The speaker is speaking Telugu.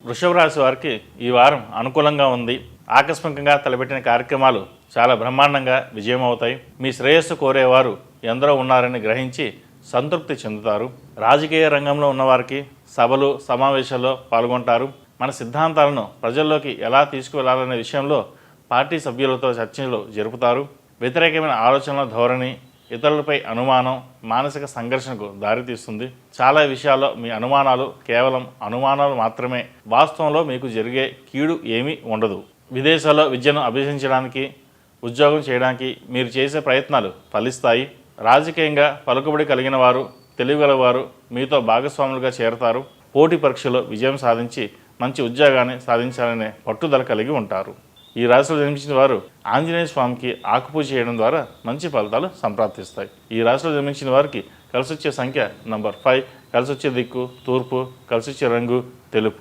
వృషభ రాశి వారికి ఈ వారం అనుకూలంగా ఉంది. ఆకస్మికంగా తలపెట్టిన కార్యక్రమాలు చాలా బ్రహ్మాండంగా విజయం అవుతాయి. మీ శ్రేయస్సు కోరేవారు ఎందరో ఉన్నారని గ్రహించి సంతృప్తి చెందుతారు. రాజకీయ రంగంలో ఉన్నవారికి సభలు సమావేశాల్లో పాల్గొంటారు. మన సిద్ధాంతాలను ప్రజల్లోకి ఎలా తీసుకువెళ్లాలనే విషయంలో పార్టీ సభ్యులతో చర్చలు జరుపుతారు. వ్యతిరేకమైన ఆలోచనల ధోరణి ఇతరులపై అనుమానం మానసిక సంఘర్షణకు దారితీస్తుంది. చాలా విషయాల్లో మీ అనుమానాలు కేవలం అనుమానాలు మాత్రమే. వాస్తవంలో మీకు జరిగే కీడు ఏమీ ఉండదు. విదేశాల్లో విద్యను అభ్యసించడానికి ఉద్యోగం చేయడానికి మీరు చేసే ప్రయత్నాలు ఫలిస్తాయి. రాజకీయంగా పలుకుబడి కలిగిన వారు తెలివిగలవారు మీతో భాగస్వాములుగా చేరతారు. పోటీ పరీక్షలో విజయం సాధించి మంచి ఉద్యోగాన్ని సాధించాలనే పట్టుదల కలిగి ఉంటారు. ఈ రాశిలో జన్మించిన వారు ఆంజనేయ స్వామికి ఆకుపూజ చేయడం ద్వారా మంచి ఫలితాలు సంప్రాప్తిస్తాయి. ఈ రాశిలో జన్మించిన వారికి కలిసొచ్చే సంఖ్య నంబర్ 5, కలిసొచ్చే దిక్కు తూర్పు, కలిసొచ్చే రంగు తెలుపు.